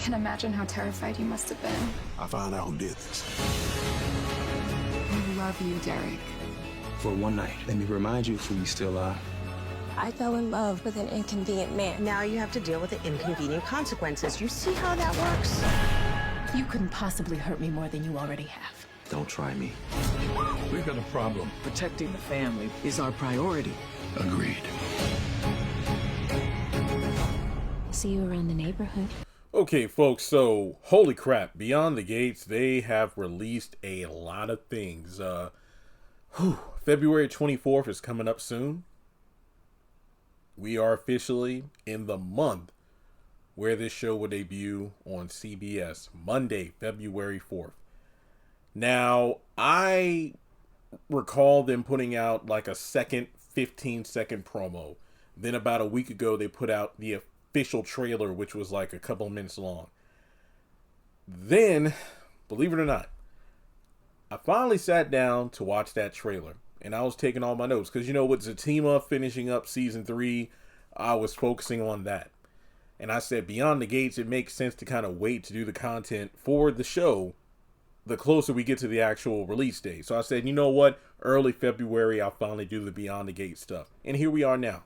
can imagine how terrified you must have been. I found out who did this. I love you, Derek. For one night, let me remind you who you still are. I fell in love with an inconvenient man. Now you have to deal with the inconvenient consequences. You see how that works? You couldn't possibly hurt me more than you already have. Don't try me. We've got a problem. Protecting the family is our priority. Agreed. See you around the neighborhood. Okay, folks, so holy crap, Beyond the Gates, they have released a lot of things. February 24th is coming up soon. We are officially in the month where this show will debut on CBS, Monday, February 4th. Now, I recall them putting out like a second 15-second promo. Then about a week ago, they put out the official trailer, which was like a couple of minutes long. Then, believe it or not, I finally sat down to watch that trailer. And I was taking all my notes. Because, you know, with Zatima finishing up season 3, I was focusing on that. And I said, Beyond the Gates, it makes sense to kind of wait to do the content for the show the closer we get to the actual release date. So I said, you know what? Early February, I'll finally do the Beyond the Gates stuff. And here we are now.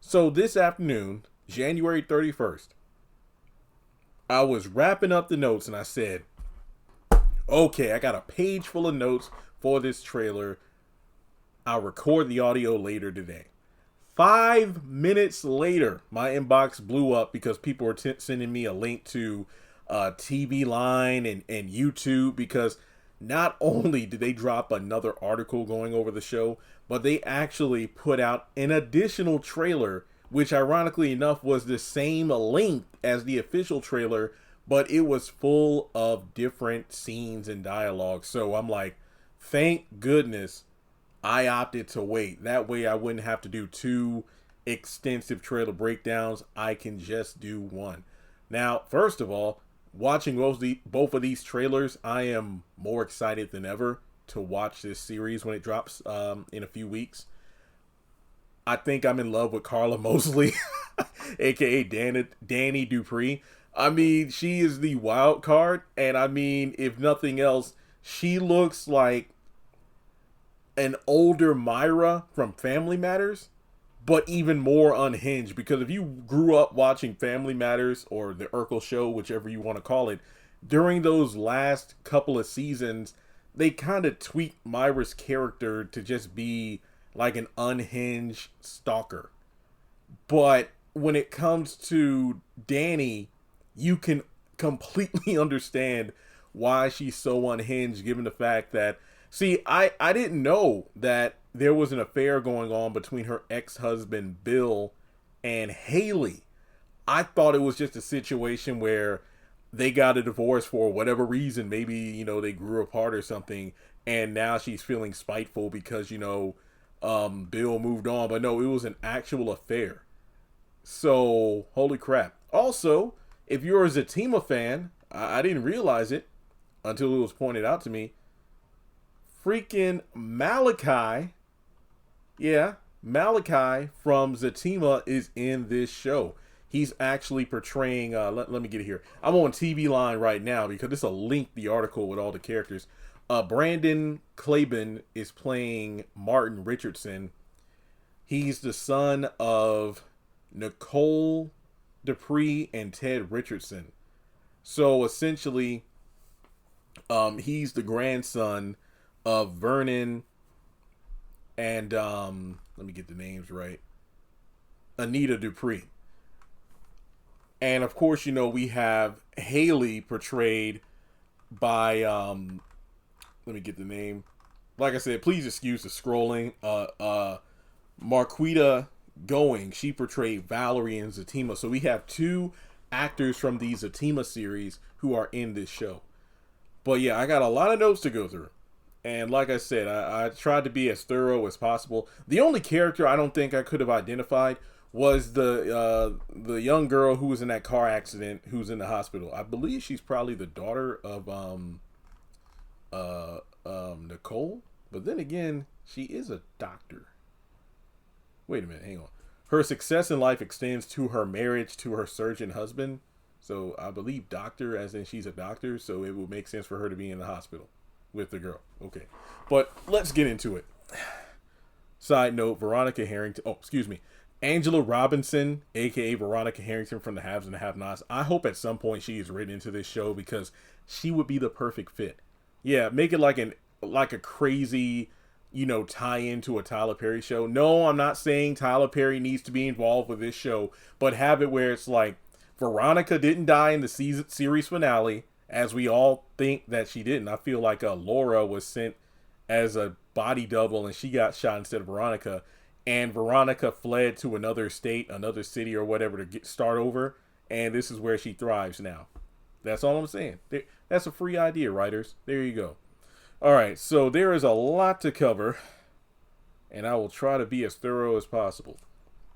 So this afternoon, January 31st, I was wrapping up the notes and I said, okay, I got a page full of notes for this trailer. I'll record the audio later today. 5 minutes later, my inbox blew up because people were sending me a link to TV Line and YouTube, because not only did they drop another article going over the show, but they actually put out an additional trailer, which ironically enough was the same length as the official trailer, but it was full of different scenes and dialogue. So I'm like, thank goodness I opted to wait. That way I wouldn't have to do 2 extensive trailer breakdowns. I can just do one. Now, first of all, watching both of these trailers, I am more excited than ever to watch this series when it drops in a few weeks. I think I'm in love with Carla Mosley, aka Danny Dupri. I mean, she is the wild card, and I mean, if nothing else, she looks like an older Myra from Family Matters, but even more unhinged. Because if you grew up watching Family Matters or the Urkel Show, whichever you want to call it, during those last couple of seasons, they kind of tweaked Myra's character to just be like an unhinged stalker. But when it comes to Danny, you can completely understand why she's so unhinged, given the fact that, see, I didn't know that there was an affair going on between her ex-husband, Bill, and Haley. I thought it was just a situation where they got a divorce for whatever reason. Maybe, you know, they grew apart or something, and now she's feeling spiteful because, you know, Bill moved on. But no, it was an actual affair. So, holy crap. Also, if you're a Zatima fan, I didn't realize it until it was pointed out to me. Freaking Malachi, Malachi from Zatima is in this show. He's actually portraying, let me get it here. I'm on TV Line right now because it's a lengthy article with all the characters. Brandon Claiborne is playing Martin Richardson. He's the son of Nicole Dupri and Ted Richardson. So essentially, he's the grandson of Vernon and let me get the names right, Anita Dupri. And of course, you know, we have Haley portrayed by let me get the name. Like I said, please excuse the scrolling. Marquita Going, she portrayed Valerie in Zatima. So we have 2 actors from the Zatima series who are in this show. But yeah, I got a lot of notes to go through. And like I said, I tried to be as thorough as possible. The only character I don't think I could have identified was the young girl who was in that car accident, who's in the hospital. I believe she's probably the daughter of Nicole. But then again, she is a doctor. Wait a minute, hang on. Her success in life extends to her marriage to her surgeon husband. So I believe doctor, as in she's a doctor, so it would make sense for her to be in the hospital with the girl. Okay, but let's get into it. Side note, Angela Robinson, aka Veronica Harrington from the Haves and the Have-Nots. I hope at some point she is written into this show because she would be the perfect fit. Yeah, make it like a crazy, tie into a Tyler Perry show. No, I'm not saying Tyler Perry needs to be involved with this show, but have it where it's like Veronica didn't die in the series finale, as we all think that she didn't. I feel like Laura was sent as a body double and she got shot instead of Veronica, and Veronica fled to another state, another city or whatever to start over, and this is where she thrives now. That's all I'm saying. That's a free idea, writers. There you go. All right, so there is a lot to cover, and I will try to be as thorough as possible.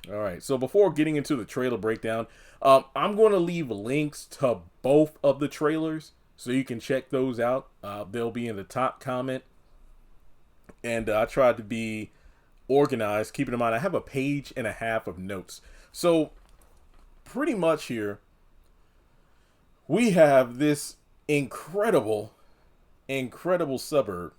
All right, so before getting into the trailer breakdown, I'm going to leave links to both of the trailers so you can check those out. They'll be in the top comment. And I tried to be organized, keeping in mind I have a page and a half of notes. So pretty much here, we have this incredible suburb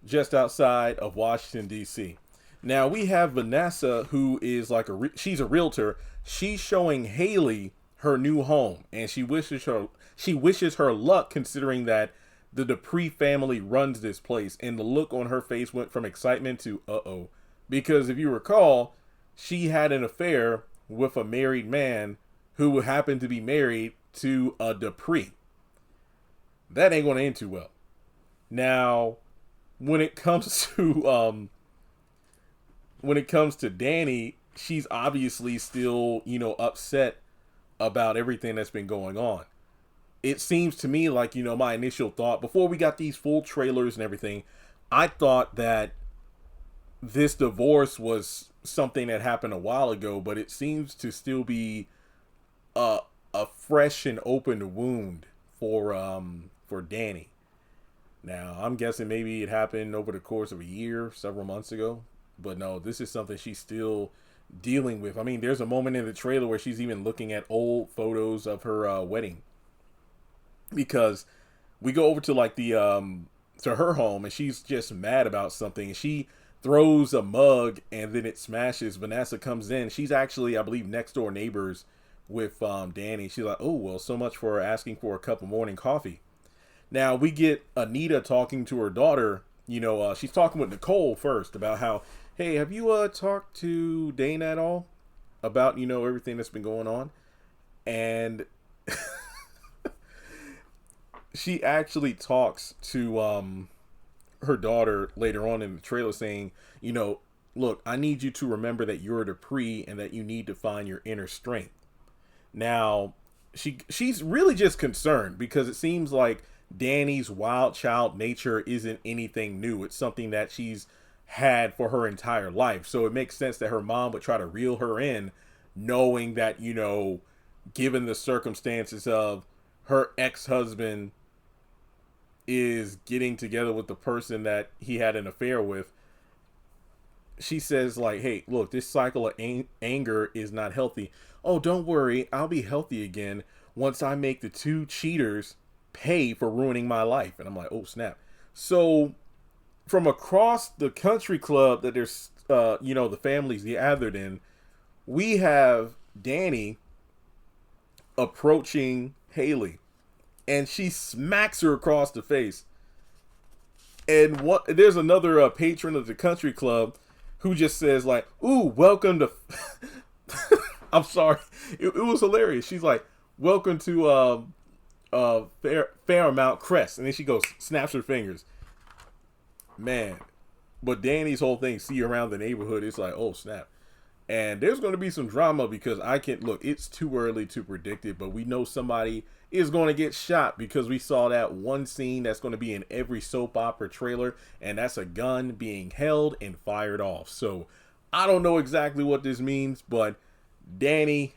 just outside of Washington, D.C. Now we have Vanessa, who is like she's a realtor. She's showing Haley her new home, and she wishes her luck, considering that the Dupri family runs this place. And the look on her face went from excitement to uh-oh, because if you recall, she had an affair with a married man who happened to be married to a Dupri. That ain't going to end too well. Now, when it comes to Danny, she's obviously still, upset about everything that's been going on. It seems to me like, my initial thought before we got these full trailers and everything, I thought that this divorce was something that happened a while ago, but it seems to still be a fresh and open wound for Danny. Now, I'm guessing maybe it happened over the course of a year, several months ago. But no, this is something she's still dealing with. I mean, there's a moment in the trailer where she's even looking at old photos of her wedding. Because we go over to like to her home, and she's just mad about something. She throws a mug and then it smashes. Vanessa comes in. She's actually, I believe, next door neighbors with Danny. She's like, oh, well, so much for asking for a cup of morning coffee. Now we get Anita talking to her daughter. She's talking with Nicole first about how, hey, have you talked to Dana at all about, everything that's been going on? And she actually talks to her daughter later on in the trailer saying, look, I need you to remember that you're a Dupri and that you need to find your inner strength. Now, she's really just concerned because it seems like Danny's wild child nature isn't anything new. It's something that she's had for her entire life. So it makes sense that her mom would try to reel her in, knowing that, given the circumstances of her ex-husband is getting together with the person that he had an affair with, she says like, hey, look, this cycle of anger is not healthy. Oh, don't worry, I'll be healthy again once I make the two cheaters pay for ruining my life. And I'm like, oh snap. So from across the country club that there's the families gathered in, we have Danny approaching Haley, and she smacks her across the face. And there's another patron of the country club who just says like, ooh, welcome to I'm sorry, it was hilarious. She's like, welcome to Fairmount Crest, and then she goes, snaps her fingers. Man, but Danny's whole thing, see around the neighborhood, it's like, oh snap. And there's going to be some drama because it's too early to predict it, but we know somebody is going to get shot because we saw that one scene that's going to be in every soap opera trailer, and that's a gun being held and fired off. So I don't know exactly what this means, but Danny,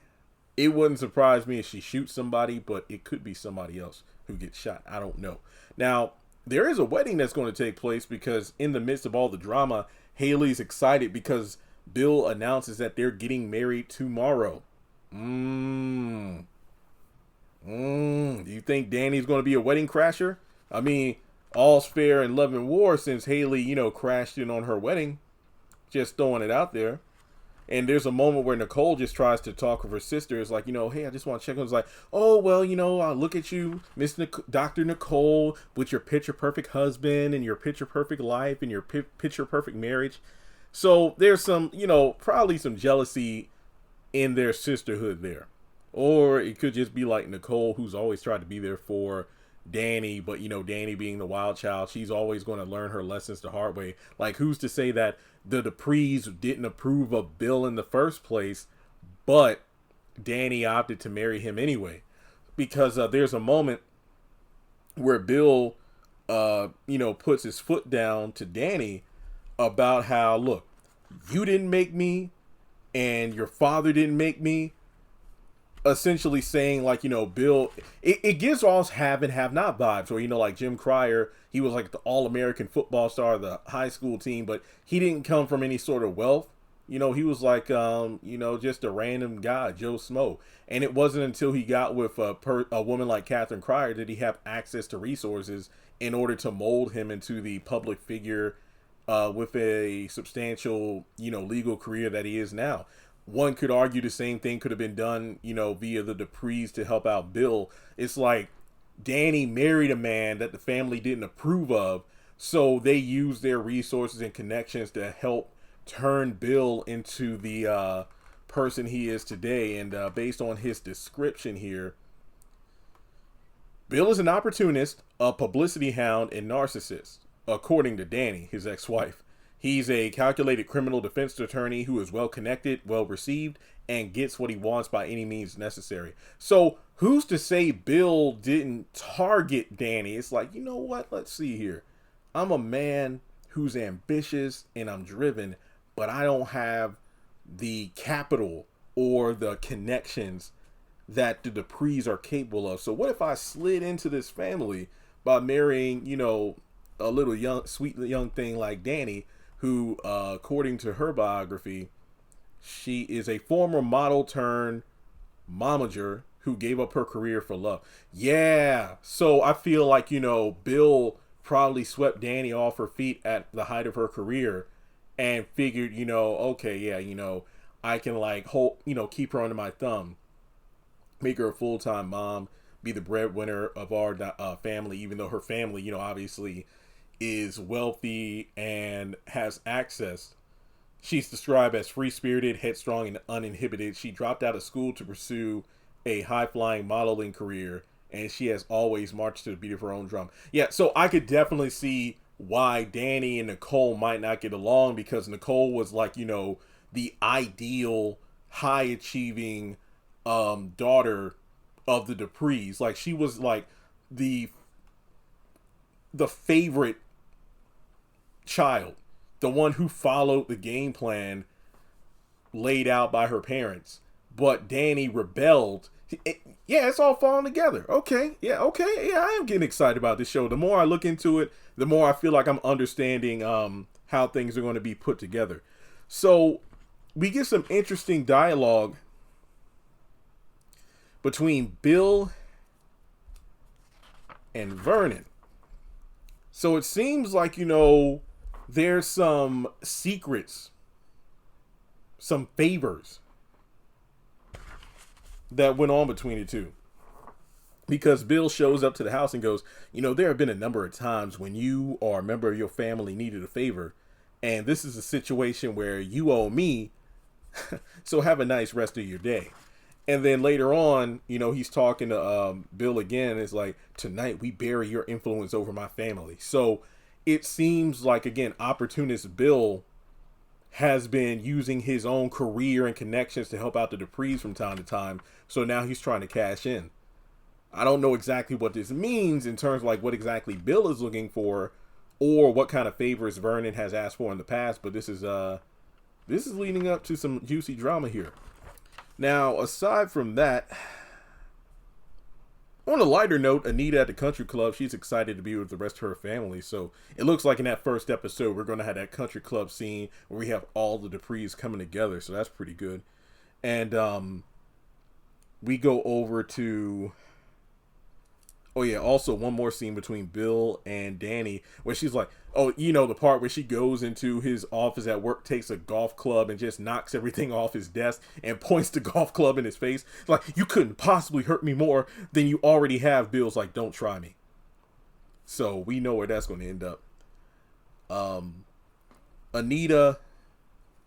it wouldn't surprise me if she shoots somebody, but it could be somebody else who gets shot. I don't know. Now, there is a wedding that's going to take place because in the midst of all the drama, Haley's excited because Bill announces that they're getting married tomorrow. Do you think Danny's going to be a wedding crasher? I mean, all's fair in love and war since Haley, crashed in on her wedding. Just throwing it out there. And there's a moment where Nicole just tries to talk with her sister. It's like, hey, I just want to check on. It's like, oh, well, I look at you, Dr. Nicole, with your picture perfect husband and your picture perfect life and your picture perfect marriage. So there's some, probably some jealousy in their sisterhood there. Or it could just be like Nicole, who's always tried to be there for Danny, but Danny being the wild child, she's always going to learn her lessons the hard way. Like, who's to say that the Dupris didn't approve of Bill in the first place, but Danny opted to marry him anyway? Because there's a moment where Bill, puts his foot down to Danny about how, look, you didn't make me and your father didn't make me. Essentially saying, like, Bill, it gives off have and have not vibes, or, like Jim Cryer, he was like the all-American football star of the high school team, but he didn't come from any sort of wealth. He was like, just a random guy, Joe Smo. And it wasn't until he got with a woman like Catherine Cryer did he have access to resources in order to mold him into the public figure with a substantial, legal career that he is now. One could argue the same thing could have been done, via the Dupris to help out Bill. It's like Danny married a man that the family didn't approve of, so they used their resources and connections to help turn Bill into the person he is today. And based on his description here, Bill is an opportunist, a publicity hound, and narcissist, according to Danny, his ex-wife. He's a calculated criminal defense attorney who is well connected, well received, and gets what he wants by any means necessary. So who's to say Bill didn't target Danny? It's like, you know what? Let's see here. I'm a man who's ambitious and I'm driven, but I don't have the capital or the connections that the Dupris are capable of. So what if I slid into this family by marrying, a little sweet young thing like Danny, who, according to her biography, she is a former model turned momager who gave up her career for love. Yeah. So I feel like, Bill probably swept Danny off her feet at the height of her career and figured, okay, yeah, I can keep her under my thumb, make her a full-time mom, be the breadwinner of our family, even though her family, obviously is wealthy and has access. She's described as free-spirited, headstrong, and uninhibited. She dropped out of school to pursue a high-flying modeling career, and she has always marched to the beat of her own drum. Yeah, so I could definitely see why Danny and Nicole might not get along, because Nicole was like, the ideal high-achieving daughter of the Dupris. Like, she was like the favorite child, the one who followed the game plan laid out by her parents. But Danny rebelled. Yeah, it's all falling together. Okay. Yeah, I am getting excited about this show. The more I look into it, the more I feel like I'm understanding how things are going to be put together. So we get some interesting dialogue between Bill and Vernon. So it seems like, there's some secrets, some favors that went on between the two. Because Bill shows up to the house and goes, there have been a number of times when you or a member of your family needed a favor, and this is a situation where you owe me, so have a nice rest of your day. And then later on, he's talking to Bill again. It's like, tonight we bury your influence over my family. So it seems like, again, opportunist Bill has been using his own career and connections to help out the Dupris from time to time. So now he's trying to cash in. I don't know exactly what this means in terms of like what exactly Bill is looking for or what kind of favors Vernon has asked for in the past. But this is leading up to some juicy drama here. Now, aside from that, on a lighter note, Anita at the country club, she's excited to be with the rest of her family. So it looks like in that first episode, we're going to have that country club scene where we have all the Dupris coming together. So that's pretty good. And we go over to Oh yeah, also one more scene between Bill and Danny where she's like, oh, you know, the part where she goes into his office at work, takes a golf club and just knocks everything off his desk and points the golf club in his face. It's like, you couldn't possibly hurt me more than you already have. Bill's like, don't try me. So we know where that's going to end up. Anita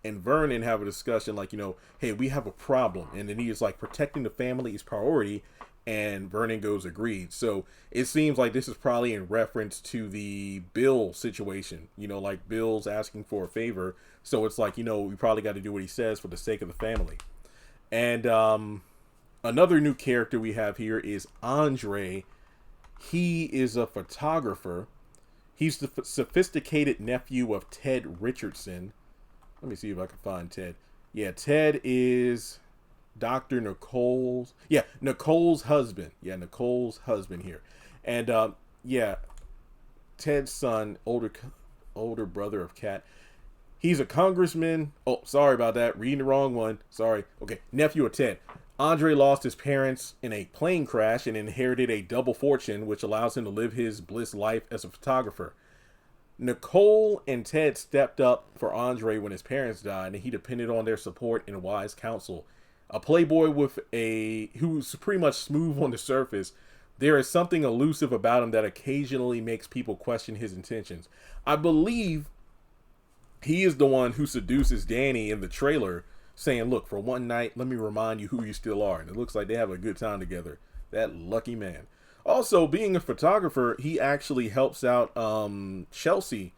and Vernon have a discussion like, you know, hey, we have a problem. And Anita's like, protecting the family is priority. And Vernon goes, agreed. So it seems like this is probably in reference to the Bill situation. You know, like Bill's asking for a favor. So it's like, you know, we probably got to do what he says for the sake of the family. And another new character we have here is Andre. He is a photographer. He's the sophisticated nephew of Ted Richardson. Let me see if I can find Ted. Yeah, Ted is Dr. Nicole's. Yeah, Nicole's husband. Yeah, Nicole's husband here. And yeah, Ted's son, older brother of Kat. He's a congressman. Oh, sorry about that. Reading the wrong one. Sorry. Okay, nephew of Ted. Andre lost his parents in a plane crash and inherited a double fortune, which allows him to live his bliss life as a photographer. Nicole and Ted stepped up for Andre when his parents died, and he depended on their support and wise counsel. A playboy who's pretty much smooth on the surface, there is something elusive about him that occasionally makes people question his intentions. I believe he is the one who seduces Danny in the trailer, saying, look, for one night, let me remind you who you still are. And it looks like they have a good time together. That lucky man. Also, being a photographer, he actually helps out Chelsea,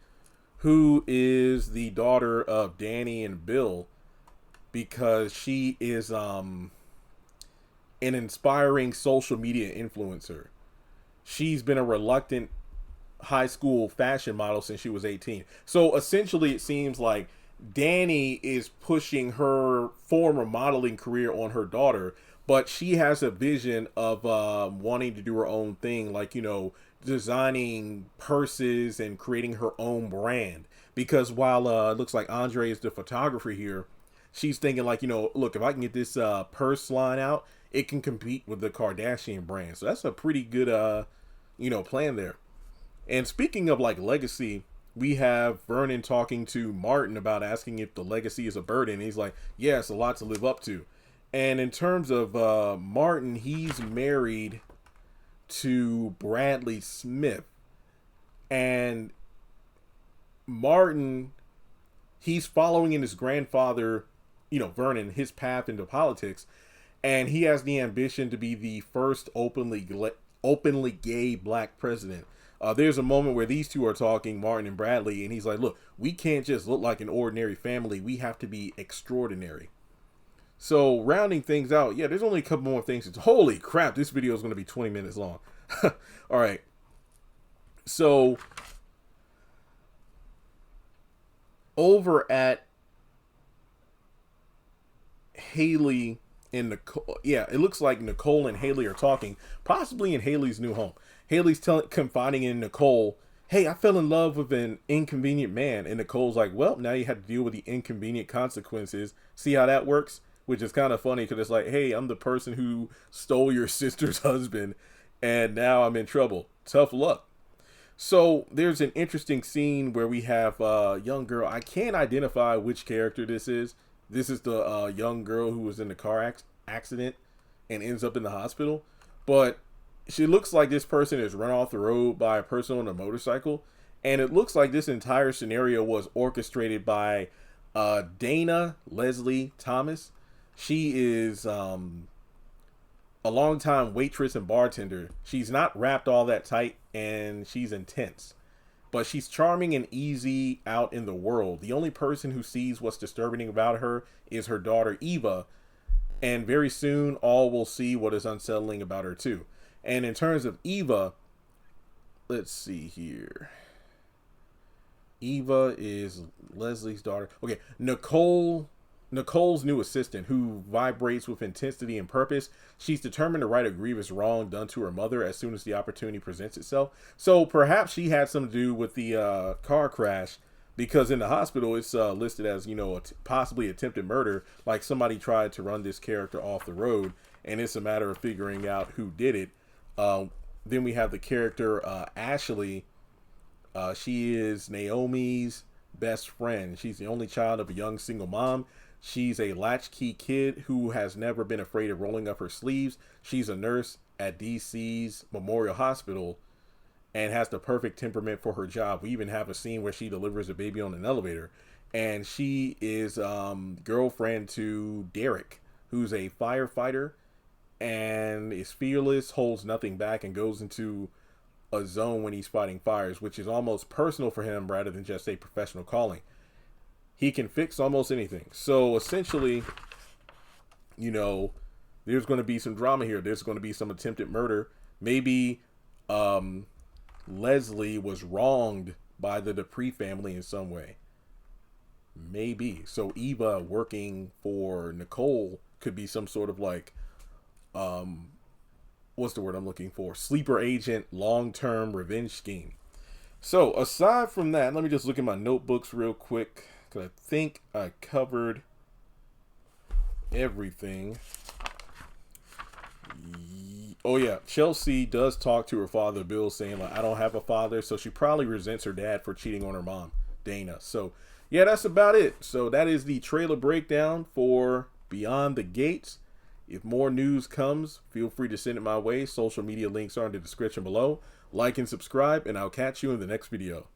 who is the daughter of Danny and Bill, because she is an inspiring social media influencer. She's been a reluctant high school fashion model since she was 18. So essentially, it seems like Danny is pushing her former modeling career on her daughter, but she has a vision of wanting to do her own thing, like, you know, designing purses and creating her own brand. Because while it looks like Andre is the photographer here, she's thinking like, you know, look, if I can get this purse line out, it can compete with the Kardashian brand. So that's a pretty good, you know, plan there. And speaking of like legacy, we have Vernon talking to Martin about asking if the legacy is a burden. And he's like, yeah, it's a lot to live up to. And in terms of Martin, he's married to Bradley Smith. And Martin, he's following in his grandfather, you know, Vernon, his path into politics. And he has the ambition to be the first openly gay black president. There's a moment where these two are talking, Martin and Bradley, and he's like, look, we can't just look like an ordinary family. We have to be extraordinary. So rounding things out, yeah, there's only a couple more things. Holy crap, this video is going to be 20 minutes long. All right. So over at Haley and Nicole, yeah, it looks like Nicole and Haley are talking, possibly in Haley's new home. Haley's confiding in Nicole, hey, I fell in love with an inconvenient man. And Nicole's like, well, now you have to deal with the inconvenient consequences. See how that works? Which is kind of funny because it's like, hey, I'm the person who stole your sister's husband and now I'm in trouble. Tough luck. So there's an interesting scene where we have a young girl. I can't identify which character this is. This is the young girl who was in the car accident and ends up in the hospital. But she looks like this person is run off the road by a person on a motorcycle. And it looks like this entire scenario was orchestrated by Dana Leslie Thomas. She is a longtime waitress and bartender. She's not wrapped all that tight and she's intense. But she's charming and easy out in the world. The only person who sees what's disturbing about her is her daughter, Eva. And very soon, all will see what is unsettling about her, too. And in terms of Eva, let's see here. Eva is Leslie's daughter. Okay, Nicole's new assistant, who vibrates with intensity and purpose. She's determined to right a grievous wrong done to her mother as soon as the opportunity presents itself. So perhaps she had something to do with the car crash, because in the hospital it's listed as, you know, possibly attempted murder, like somebody tried to run this character off the road, and it's a matter of figuring out who did it. Then we have the character Ashley. She is Naomi's best friend. She's the only child of a young single mom. She's a latchkey kid who has never been afraid of rolling up her sleeves. She's a nurse at DC's Memorial Hospital and has the perfect temperament for her job. We even have a scene where she delivers a baby on an elevator. And she is girlfriend to Derek, who's a firefighter and is fearless, holds nothing back, and goes into a zone when he's fighting fires, which is almost personal for him rather than just a professional calling. He can fix almost anything. So essentially, you know, there's going to be some drama here. There's going to be some attempted murder. Maybe Leslie was wronged by the Dupri family in some way. Maybe. So Eva working for Nicole could be some sort of like, what's the word I'm looking for? Sleeper agent, long-term revenge scheme. So aside from that, let me just look at my notebooks real quick, because I think I covered everything. Oh yeah, Chelsea does talk to her father, Bill, saying like, I don't have a father. So she probably resents her dad for cheating on her mom, Dana. So yeah, that's about it. So that is the trailer breakdown for Beyond the Gates. If more news comes, feel free to send it my way. Social media links are in the description below. Like and subscribe, and I'll catch you in the next video.